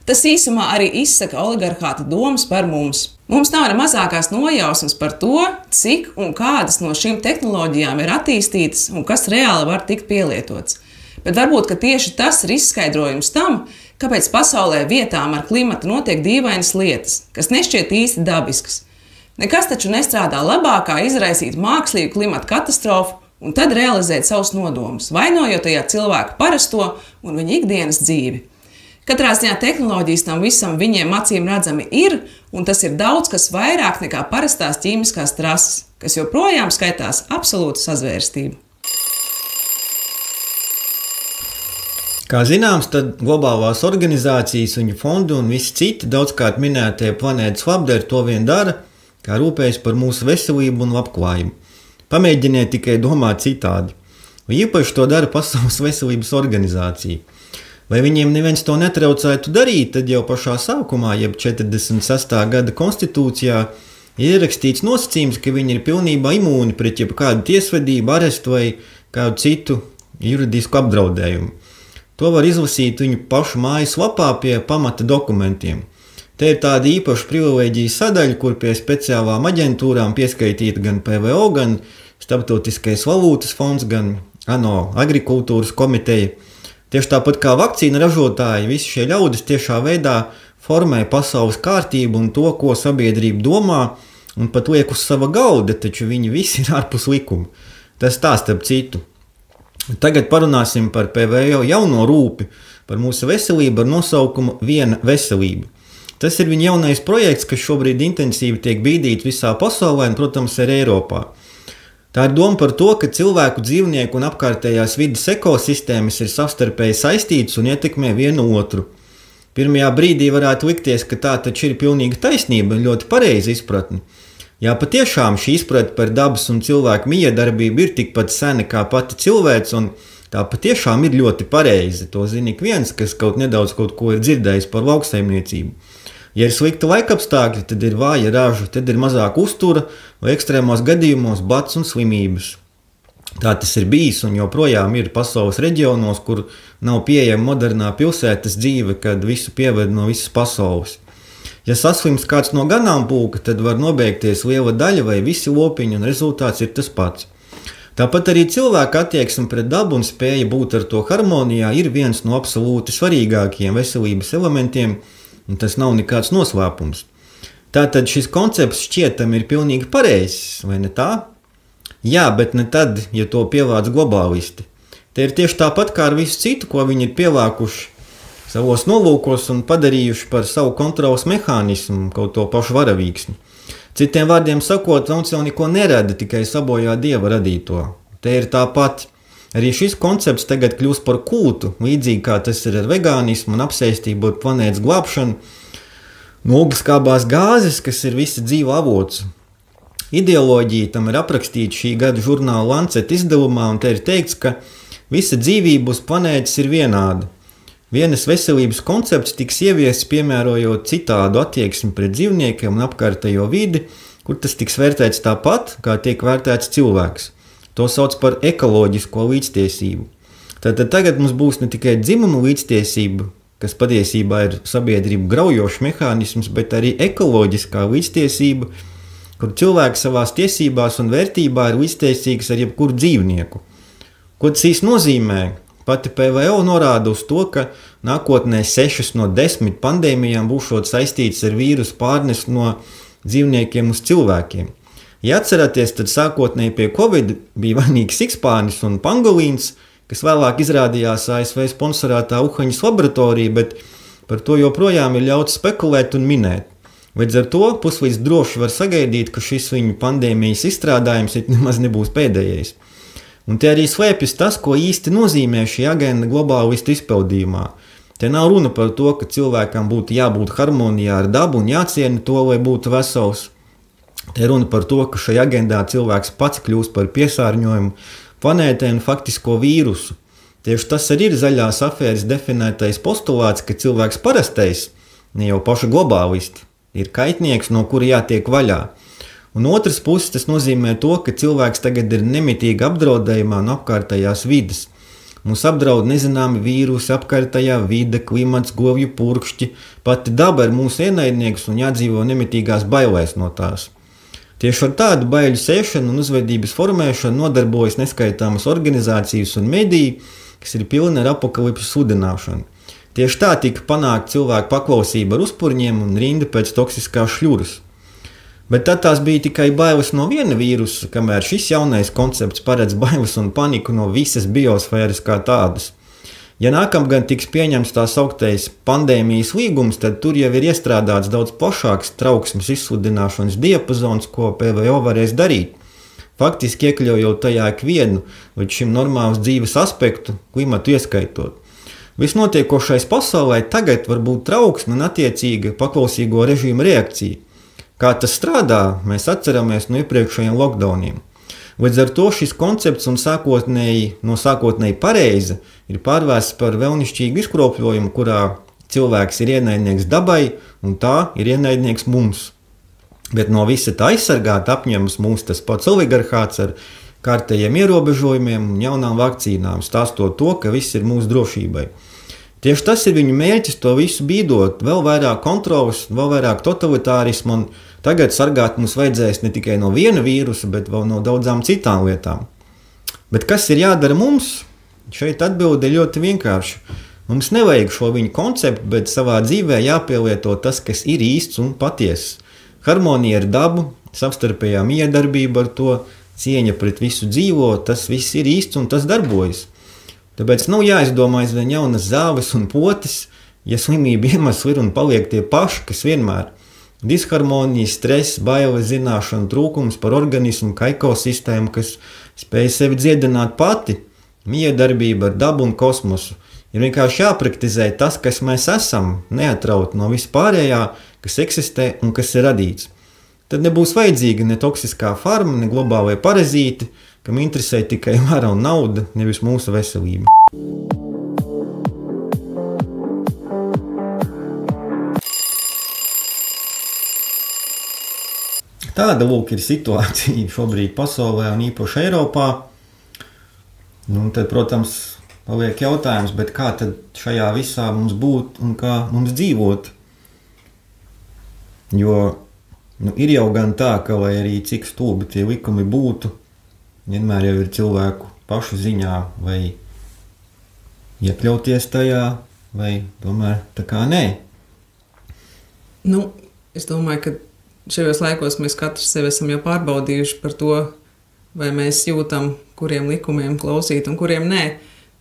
Tas īsumā arī izsaka oligarhāta domas par mums. Mums nav ne mazākās nojausmas par to, cik un kādas no šīm tehnoloģijām ir attīstītas un kas reāli var tikt pielietots. Bet varbūt, ka tieši tas ir izskaidrojums tam, Kāpēc pasaulē vietām ar klimatu notiek dīvainas lietas, kas nešķiet īsti dabiskas? Nekas taču nestrādā labāk, kā izraisīt mākslīgu klimata katastrofu un tad realizēt savus nodomus, vainojot tajā cilvēku parasto un viņa ikdienas dzīvi. Katrā ziņā tehnoloģijas tam visam viņiem acīm redzami ir, un tas ir daudz kas vairāk nekā parastās ķīmiskās trases, kas joprojām skaitās absolūta sazvērstība. Kā zināms, tad globālās organizācijas, viņu fondi un visi citi daudzkārt minētie planētas labdari to vien dara, kā rūpējas par mūsu veselību un labklājību. Pamēģiniet tikai domāt citādi. Īpaši to dara Pasaules veselības organizācija. Vai viņiem neviens to netraucētu darīt, tad jau pašā sākumā, jeb 46. gada konstitūcijā, ir ierakstīts nosacījums, ka viņi ir pilnībā imūni pret jebkādu tiesvedību, arestu vai kādu citu juridisku apdraudējumu. To var izlasīt viņu pašu mājas lapā pie pamata dokumentiem. Te ir tāda īpaša privilēģija sadaļa, kur pie speciālām aģentūrām pieskaitīta gan PVO, gan Starptautiskais valūtas fonds, gan ANO agrikultūras komiteja. Tieši tāpat kā vakcīna ražotāji, visi šie ļaudis tiešā veidā formē pasaules kārtību un to, ko sabiedrība domā, un pat liek uz sava galda, taču viņi visi ir ārpus likuma. Tas tā starp citu. Tagad parunāsim par PVO jauno rūpi, par mūsu veselību ar nosaukumu Viena veselība. Tas ir viņa jaunais projekts, kas šobrīd intensīvi tiek bīdīts visā pasaulē un, protams, arī Eiropā. Tā ir doma par to, ka cilvēku, dzīvnieku un apkārtējās vides ekosistēmas ir savstarpēji saistītas un ietekmē vienu otru. Pirmajā brīdī varētu likties, ka tā taču ir pilnīga taisnība un ļoti pareiza izpratne. Jā, patiešām šī izpratne par dabas un cilvēku miedarbību ir tikpat sena kā pati cilvēks, un tā patiešām ir ļoti pareiza. To zina ik viens, kas nedaudz kaut ko ir dzirdējis par lauksaimniecību. Ja ir slikti laikapstākļi, tad ir vāja raža, tad ir mazāk uztura vai ekstrēmos gadījumos bats un slimības. Tā tas ir bijis un joprojām ir pasaules reģionos, kur nav pieejama modernā pilsētas dzīve, kad visu pieved no visas pasaules. Ja saslims kāds no ganāmpulka, tad var nobeigties liela daļa vai visi lopiņi un rezultāts ir tas pats. Tāpat arī cilvēka attieksme pret dabu un spēja būt ar to harmonijā ir viens no absolūti svarīgākajiem veselības elementiem, un tas nav nekāds noslēpums. Tātad šis koncepts šķietam ir pilnīgi pareizs, vai ne tā? Jā, bet ne tad, ja to pievāc globālisti. Te ir tieši tāpat kā ar visu citu, ko viņi ir pievākuši savos nolūkos un padarījuši par savu kontrolas mehānismu, kaut to pašu varavīksni. Citiem vārdiem sakot, velns jau neko nerada, tikai sabojā Dieva radīto. Te ir tāpat. Arī šis koncepts tagad kļūst par kultu, līdzīgi kā tas ir ar vegānismu un apsēstību ar planētas glābšanu, no ogleskābās gāzes, kas ir visa dzīva avots. Ideoloģija tam ir aprakstīta šī gada žurnāla Lancet izdevumā, un te ir teikts, ka visa dzīvība uz planētas ir vienāda. Vienas veselības koncepts tiks ieviests piemērojot citādu attieksmi pret dzīvniekiem un apkārtējo vidi, kur tas tiks vērtēts tāpat, kā tiek vērtēts cilvēks. To sauc par ekoloģisko līdztiesību. Tātad tagad mums būs ne tikai dzimumu līdztiesība, kas patiesībā ir sabiedrību graujošs mehānisms, bet arī ekoloģiskā līdztiesība, kur cilvēks savās tiesībās un vērtībā ir līdztiesīgs ar jebkuru dzīvnieku. Ko tas īsti nozīmē? Pati PVO norāda uz to, ka nākotnē 6 no 10 pandēmijām būšot saistītas ar vīrusu pārnesu no dzīvniekiem uz cilvēkiem. Ja atceraties, tad sākotnēji pie Covid bija vainīgs sikspārnis un pangolīns, kas vēlāk izrādījās ASV sponsorētā Uhaņas laboratorija, bet par to joprojām ir ļauts spekulēt un minēt. Līdz ar to puslīdz droši var sagaidīt, ka šis viņu pandēmijas izstrādājums nemaz nebūs pēdējais. Un te arī slēpjas tas, ko īsti nozīmē šī agenda globālistu izpildījumā. Te nav runa par to, ka cilvēkam būtu jābūt harmonijā ar dabu un jāciena to, lai būtu vesels. Te runa par to, ka šajā agendā cilvēks pats kļūst par piesārņojumu planētē un faktisko vīrusu. Tieši tas arī ir zaļās afēras definētais postulāts, ka cilvēks parastais, ne jau paši globālisti, ir kaitnieks, no kura jātiek vaļā. Un otras puses tas nozīmē to, ka cilvēks tagad ir nemitīgi apdraudējumā no apkārtējās vides. Mūs apdraud nezināmi vīrusi, apkārtējā vide, klimats, govju purkšķi, pati daba ir mūsu ienaidnieks un jādzīvo nemitīgās bailēs no tās. Tieši ar tādu baiļu sēšanu un uzvedības formēšanu nodarbojas neskaitāmas organizācijas un mediji, kas ir pilni ar apokalipses sludināšanu. Tieši tā tika panākt cilvēku paklausība ar uzpurņiem un rinda pēc toksiskās šļuras. Bet tad tās bija tikai bailes no viena vīrusa, kamēr šis jaunais koncepts paredz bailes un paniku no visas biosfēras kā tādas. Ja nākamgad tiks pieņemts tā sauktais pandēmijas līgums, tad tur jau ir iestrādāts daudz plašāks trauksmes izsludināšanas diapazons, ko PVO varēs darīt. Faktiski iekļaujot tajā ikvienu līdz šim normālas dzīves aspektu, klimatu ieskaitot. Visnotiekošais pasaulē tagad var būt trauksme un attiecīga paklausīgo režīmu reakcija. Kā tas strādā, mēs atceramies no iepriekšējiem lockdowniem. Līdz ar to šis koncepts un sākotnēji pareizi ir pārvērsts par vēlnišķīgu izkropļojumu, kurā cilvēks ir ienaidnieks dabai un tā ir ienaidnieks mums. Bet no visa tā aizsargāt apņemas mūs tas pats oligarhāts ar kārtējiem ierobežojumiem un jaunām vakcīnām, stāstot to, ka viss ir mūsu drošībai. Tieši tas ir viņu mērķis, to visu bīdot, vēl vairāk kontrolas, vēl vairāk totalitārismu, un tagad sargāt mums vajadzēs ne tikai no viena vīrusa, bet vēl no daudzām citām lietām. Bet kas ir jādara mums? Šeit atbilde ļoti vienkārša. Mums nevajag šo viņu konceptu, bet savā dzīvē jāpielieto tas, kas ir īsts un patiesis. Harmonija ar dabu, savstarpējā miedarbība ar to, cieņa pret visu dzīvo, tas viss ir īsts un tas darbojas. Tāpēc nav jāizdomā aizvien jaunas zāves un potes, ja slimība iemesli ir un paliek tie paši, kas vienmēr. Disharmonija, stress, bailes, zināšana, trūkums par organismu, kā ekosistēmu, kas spēj sevi dziedināt pati, miedarbība ar dabu un kosmosu. Ir vienkārši jāpraktizē tas, kas mēs esam, neatraut no vispārējā, kas eksistē un kas ir radīts. Tad nebūs vajadzīga ne toksiskā farma, ne globālajie parazīti, kam interesē tikai vara un nauda, nevis mūsu veselība. Tāda lūk ir situācija šobrīd pasaulē un īpaši Eiropā. Un tad, protams, paliek jautājums, bet kā tad šajā visā mums būt un kā mums dzīvot? Jo ir jau gan tā, ka lai arī cik stulbi tie likumi būtu, vienmēr jau ir cilvēku pašu ziņā vai iekļauties tajā, vai tomēr tā kā nē. Es domāju, ka šajos laikos mēs katrs sevi esam jau pārbaudījuši par to, vai mēs jūtam, kuriem likumiem klausīt un kuriem nē.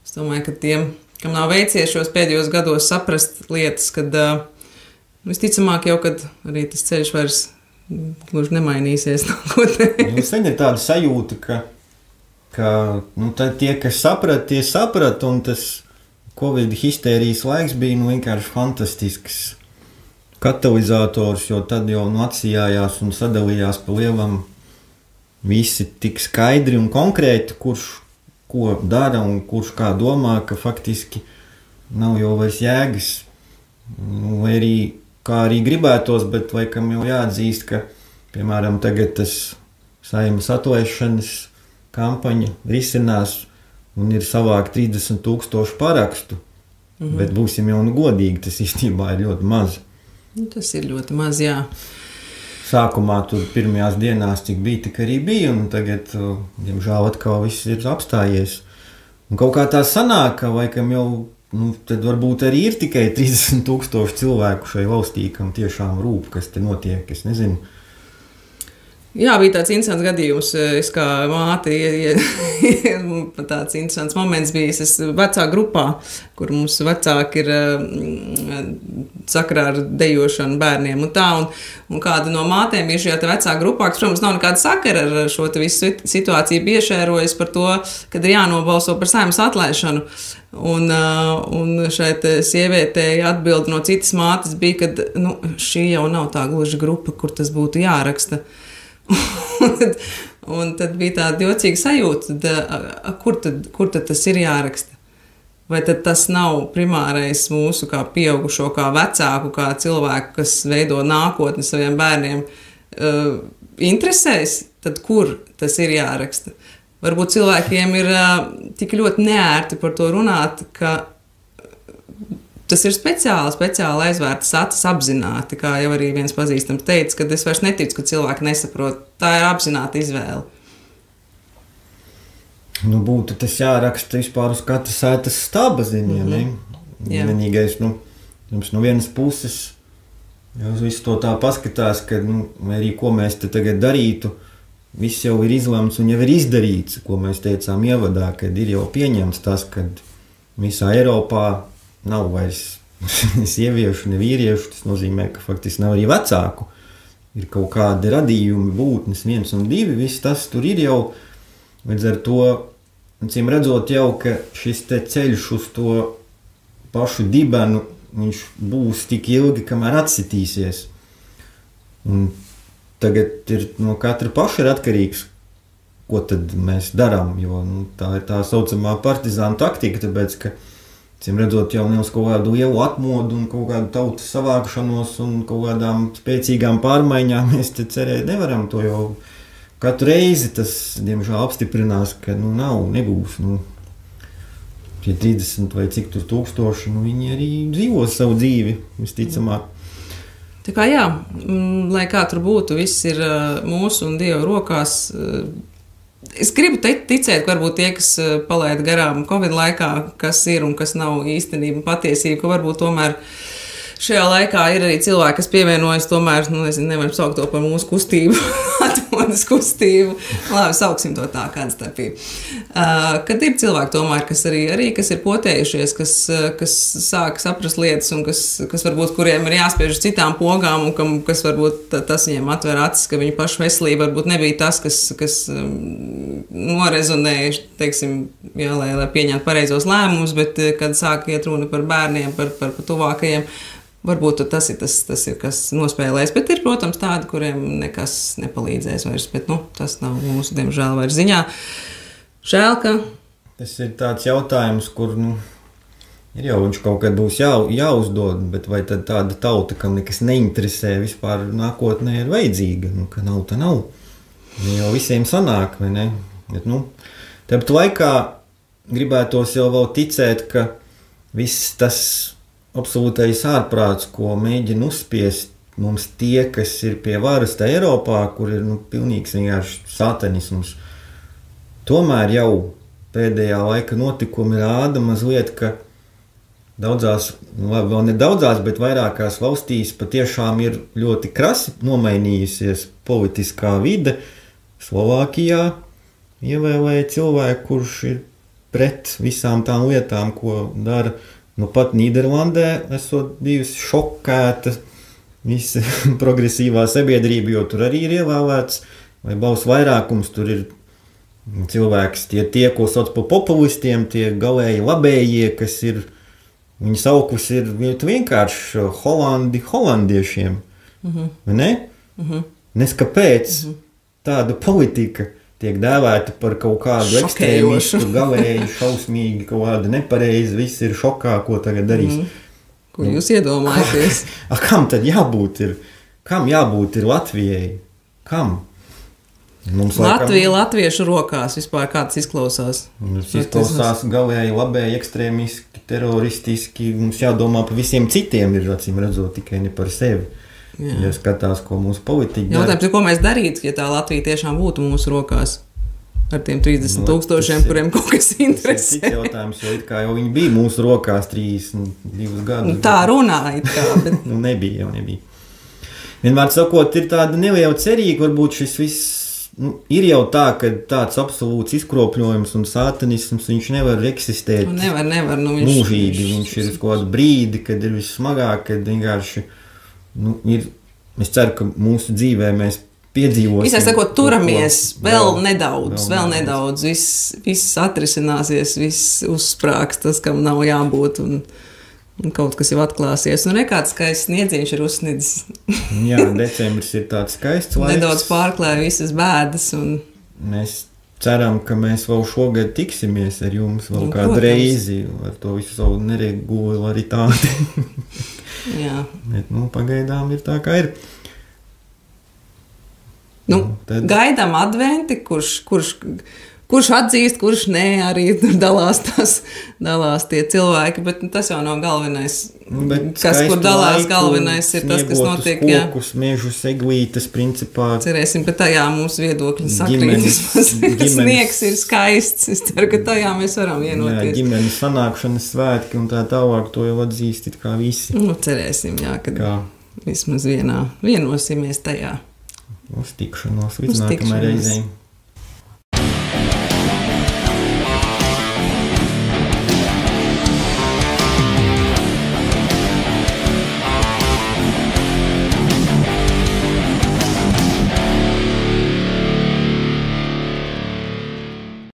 Es domāju, ka tiem, kam nav veicies šos pēdējos gados saprast lietas, kad visticamāk jau, kad arī tas ceļš vairs gluži nemainīsies nākotnē. Jums sen ir tāda sajūta, ka tie, kas saprat, tie saprat, un tas Covid histērijas laiks bija vienkārši fantastisks katalizators, jo tad jau atsījājās un sadalījās pa lielam visi tik skaidri un konkrēti, kurš ko dara un kurš kā domā, ka faktiski nav jau vairs jēgas. Vai arī, kā arī gribētos, bet laikam jau jāatzīst, ka, piemēram, tagad tas Saeimas atlaišanas kampaņa risinās un ir savākt 30,000 parakstu, bet būsim jau godīgi, tas īstenībā ir ļoti maz. Tas ir ļoti maz, jā. Sākumā tur pirmajās dienās cik bija, tik arī bija, un tagad, diemžēl, atkal viss ir apstājies. Un kaut kā tā sanāk, ka laikam jau, tad varbūt arī ir tikai 30,000 cilvēku šai valstī, kam tiešām rūp, kas te notiek, es nezinu. Jā, bija tāds interesants gadījums. Es kā māte, tāds interesants moments bija. Es vecā grupā, kur mums vecāki ir sakarā ar dejošanu bērniem un tā. Un kāda no mātēm ir šajā vecā grupā, kas, protams, nav nekāda sakara ar šo visu situāciju, biešērojas par to, kad ir jānobalso par Saeimas atlaišanu. Un šeit sievietei atbildi no citas mātes bija, ka šī jau nav tā gluži grupa, kur tas būtu jāraksta. Un tad bija tāda jocīga sajūta, kur tad tas ir jāraksta? Vai tad tas nav primārais mūsu kā pieaugušo, kā vecāku, kā cilvēku, kas veido nākotni saviem bērniem, interesēs? Tad kur tas ir jāraksta? Varbūt cilvēkiem ir tik ļoti neērti par to runāt, ka tas ir speciāli aizvērtas acis apzināti, kā jau arī viens pazīstams teica, ka es vairs neticu, ka cilvēki nesaprot. Tā ir apzināta izvēle. Būtu tas jāraksta vispār uz katras sētas staba ziņiem, Vienīgais, jums no vienas puses, jūs visu to tā paskatās, ka, arī ko mēs te tagad darītu, viss jau ir izlemts un jau ir izdarīts, ko mēs teicām ievadā, kad ir jau pieņemts tas, ka visā Eiropā nav vairs sieviešu, ne vīriešu, tas nozīmē, ka faktiski nav arī vecāku. Ir kaut kādi radījumi, būtnes, 1 un 2, viss tas tur ir jau, līdz ar to, cīm redzot jau, ka šis te ceļš uz to pašu dibenu, viņš būs tik ilgi, kamēr atsitīsies. Un tagad ir no katra paša ir atkarīgs, ko tad mēs darām, jo tā ir tā saucamā partizāna taktika, tāpēc, ka, cīm redzot, jau ne uz kaut kādu lielu atmodu un kaut kādu tautas savākšanos un kaut kādām spēcīgām pārmaiņām mēs te cerēt nevaram, to jau katru reizi tas, diemžēl, apstiprinās, ka, nebūs, tie 30 vai cik tur tūkstoši, viņi arī dzīvos savu dzīvi, visticamāk. Tā kā jā, lai kā tur būtu, viss ir mūsu un Dieva rokās. Es gribu ticēt, ka varbūt tie, kas palaida garām Covid laikā, kas ir un kas nav īstenība patiesība, ka varbūt tomēr šajā laikā ir arī cilvēki, kas pievienojas tomēr, nevaram saukt to par mūsu kustību, atmodas kustību. Labi, sauksim to tā, kāda starpība. Kad ir cilvēki tomēr, kas arī kas ir potējušies, kas sāk saprast lietas un kas varbūt, kuriem ir jāspiež uz citām pogām un kas varbūt tas viņiem atver acis, ka viņu pašu veselība varbūt nebija tas, kas norezonēja, teiksim, jā, lai pieņemtu pareizos lēmumus, bet kad sāk iet runa par bērniem, par tuvākajiem, varbūt tas ir, kas nospēlēs, bet ir, protams, tādi, kuriem nekas nepalīdzēs vairs, bet, tas nav mūsu, diemžēl, vairs ziņā. Žēl, ka... Tas ir tāds jautājums, kur, ir jau viņš kaut kad būs jāuzdod, bet vai tad tāda tauta, kam nekas neinteresē, vispār nākotnē ir vajadzīga, ka nav, tā nav. Jau visiem sanāk, vai ne? Bet, tāpat laikā gribētos jau vēl ticēt, ka viss tas absolūtais ārprāts, ko mēģina uzspiest mums tie, kas ir pie varas tā Eiropā, kur ir pilnīgs vienkārši satanisms. Tomēr jau pēdējā laika notikumi rāda mazliet, ka daudzās, vēl ne daudzās, bet vairākās valstīs patiešām ir ļoti krasi nomainījusies politiskā vide. Slovākijā ievēlēja cilvēku, kurš ir pret visām tām lietām, ko dara. Pat Nīderlandē esot bijusi šokēta visa progresīvā sabiedrība, jo tur arī ir ievēlēts, vai balsu vairākums, tur ir cilvēks, tie ko sauc par populistiem, tie galēji labējie, kas ir, viņi saukus ir vienkārši holandiešiem, vai ne? Nes kāpēc tāda politika tiek dēvēta par kaut kādu ekstrēmistu, galēji, šausmīgi, kaut kādu nepareizi, viss ir šokā, ko tagad darīs. Ko jūs iedomājaties? Kam tad jābūt ir? Kam jābūt ir Latvijai? Kam? Latvija latviešu rokās vispār kāds izklausās? Mums izklausās galēji, labēji, ekstrēmiski, teroristiski, mums jādomā par visiem citiem ir, acīm redzot, tikai ne par sevi. Jā. Ja skatās, ko mūsu politika dara. Jautājums, ko mēs darītu, ja tā Latvija tiešām būtu mūsu rokās ar tiem 30,000, kuriem kaut kas interesē? Tas ir cits jautājums, jo it kā jau viņi bija mūsu rokās 32 gadus. Tā runāja it kā, bet... nebija. Vienmēr sakot, ir tāda neliela cerīga, varbūt šis viss, ir jau tā, ka tāds absolūts izkropļojums un satanisms, viņš nevar eksistēt. Nevar. Mūžīgi, viņš ir uz kādu brīdi, kad ir vissmagāk, kad vienkārši... es ceru, ka mūsu dzīvē mēs piedzīvosim. Visā sakot, turamies vēl nedaudz. Viss atrisināsies, viss uzsprāgs, tas, kam nav jābūt, un kaut kas jau atklāsies. Un nekāds skaists sniedziņš ir uzsnidzis. Jā, decembris ir tāds skaists laiks. Nedaudz pārklāja visas bēdas. Mēs ceram, ka mēs vēl šogad tiksimies ar jums vēl kādu reizi ar to visu savu neregularitāti. Jā. Bet, pagaidām ir tā, kā ir. Gaidām adventi, kurš kurš atzīst, kurš nē, arī tur dalās tie cilvēki, bet tas jau nav galvenais. Kas, kur dalās, galvenais ir tas, kas notiek. Kokus, mežus, eglītes, principā. Cerēsim, ka tajā mūsu viedokļi sakrīt. Sniegs ir skaists. Es ceru, ka tajā mēs varam vienoties. Jā, ģimenes sanākšanas svētki un tā tālāk to jau atzīst it kā visi. Nu, cerēsim, jā, kad vismaz vienosimies tajā. Uz tikšanos līdz nākamajai reizei.